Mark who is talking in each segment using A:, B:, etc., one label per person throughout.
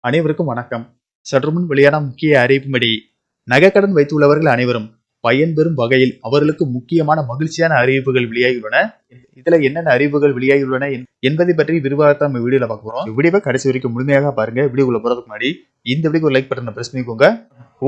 A: அனைவருக்கும் வணக்கம். சற்றுமுன் வெளியான முக்கிய அறிவிப்பும்படி நகைக்கடன் வைத்துள்ளவர்கள் அனைவரும் பயன்பெறும் வகையில் அவர்களுக்கு முக்கியமான மகிழ்ச்சியான அறிவிப்புகள் வெளியாகியுள்ளன. இதுல என்னென்ன அறிவிப்புகள் வெளியாகியுள்ளன என்பதை பற்றி விரிவாக நம்ம வீடியோல பார்க்க போறோம். வீடியோவை கடைசி வரைக்கும் முழுமையாக பாருங்க. வீடியோக்குள்ள போறதுக்கு முன்னாடி இந்த வீடியோக்கு லைக் பட்டனை பிரஸ் பண்ணிக்கோங்க.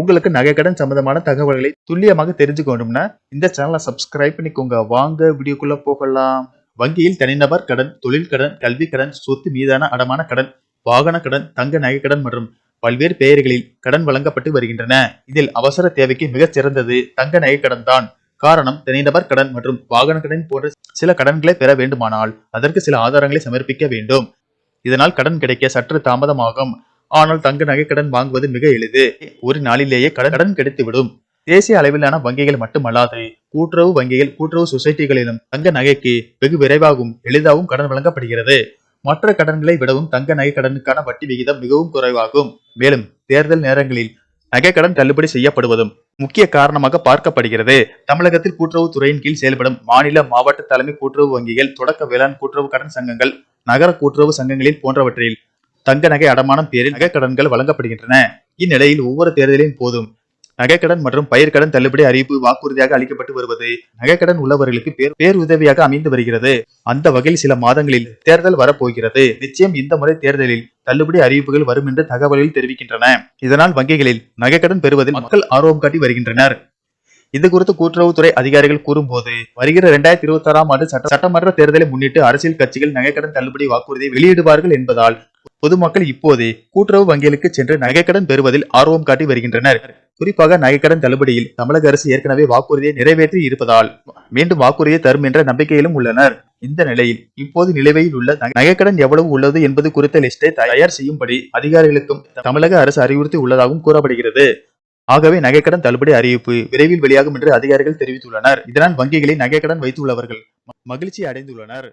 A: உங்களுக்கு நகைக்கடன் சம்பந்தமான தகவல்களை துல்லியமாக தெரிஞ்சுக்கணும்னா இந்த சேனலை சப்ஸ்கிரைப் பண்ணிக்கோங்க. வாங்க வீடியோக்குள்ள போகலாம். வங்கியில் தனிநபர் கடன், தொழில் கடன், கல்வி கடன், சொத்து மீதான அடமான கடன், வாகன கடன், தங்க நகை கடன் மற்றும் பல்வேறு பெயர்களில் கடன் வழங்கப்பட்டு வருகின்றன. இதில் அவசர தேவைக்கு மிகச் சிறந்தது தங்க நகை கடன் தான். காரணம், தனிநபர் கடன் மற்றும் வாகன கடன் போன்ற சில கடன்களை பெற வேண்டுமானால் அதற்கு சில ஆதாரங்களை சமர்ப்பிக்க வேண்டும். இதனால் கடன் கிடைக்க சற்று தாமதமாகும். ஆனால் தங்க நகை கடன் வாங்குவது மிக எளிது. ஒரு நாளிலேயே கடன் கிடைத்துவிடும். தேசிய அளவிலான வங்கிகள் மட்டுமல்லாது கூட்டுறவு வங்கிகள், கூட்டுறவு சொசைட்டிகளிலும் தங்க நகைக்கு வெகு விரைவாகவும் எளிதாகவும் கடன் வழங்கப்படுகிறது. மற்ற கடன்களை விடவும் தங்க நகை கடனுக்கான வட்டி விகிதம் மிகவும் குறைவாகும். மேலும் தேர்தல் நேரங்களில் நகைக்கடன் தள்ளுபடி செய்யப்படுவதும் முக்கிய காரணமாக பார்க்கப்படுகிறது. தமிழகத்தில் கூட்டுறவு துறையின் கீழ் செயல்படும் மாநில, மாவட்ட தலைமை கூட்டுறவு வங்கிகள், தொடக்க வேளாண் கூட்டுறவு கடன் சங்கங்கள், நகர கூட்டுறவு சங்கங்களில் போன்றவற்றில் தங்க நகை அடமானம் பேரில் நகைக்கடன்கள் வழங்கப்படுகின்றன. இந்நிலையில் ஒவ்வொரு தேர்தலின் போதும் நகைக்கடன் மற்றும் பயிர்க்கடன் தள்ளுபடி அறிவிப்பு வாக்குறுதியாக அளிக்கப்பட்டு வருவது நகைக்கடன் உள்ளவர்களுக்கு பேருதவியாக அமைந்து வருகிறது. அந்த வகையில் சில மாதங்களில் தேர்தல் வரப்போகிறது. நிச்சயம் இந்த முறை தேர்தலில் தள்ளுபடி அறிவிப்புகள் வரும் என்று தகவல்கள் தெரிவிக்கின்றன. இதனால் வங்கிகளில் நகைக்கடன் பெறுவதில் மக்கள் ஆர்வம் காட்டி வருகின்றனர். இது குறித்து கூட்டுறவுத்துறை அதிகாரிகள் கூறும்போது, வருகிற 2026ஆம் ஆண்டு சட்டமன்ற தேர்தலை முன்னிட்டு அரசியல் கட்சிகள் நகைக்கடன் தள்ளுபடி வாக்குறுதியை வெளியிடுவார்கள் என்பதால் பொதுமக்கள் இப்போதே கூட்டுறவு வங்கிகளுக்கு சென்று நகைக்கடன் பெறுவதில் ஆர்வம் காட்டி வருகின்றனர். குறிப்பாக நகைக்கடன் தள்ளுபடியில் தமிழக அரசு ஏற்கனவே வாக்குறுதியை நிறைவேற்றி இருப்பதால் மீண்டும் வாக்குறுதியை தரும் என்ற நம்பிக்கையிலும் உள்ளனர். இந்த நிலையில் இப்போது நிலுவையில் உள்ள நகைக்கடன் எவ்வளவு உள்ளது என்பது குறித்த லிஸ்டை தயார் செய்யும்படி அதிகாரிகளுக்கும் தமிழக அரசு அறிவுறுத்தி உள்ளதாகவும் கூறப்படுகிறது. ஆகவே நகைக்கடன் தள்ளுபடி அறிவிப்பு விரைவில் வெளியாகும் என்று அதிகாரிகள் தெரிவித்துள்ளனர். இதனால் வங்கிகளில் நகைக்கடன் வைத்துள்ளவர்கள் மகிழ்ச்சி அடைந்துள்ளனர்.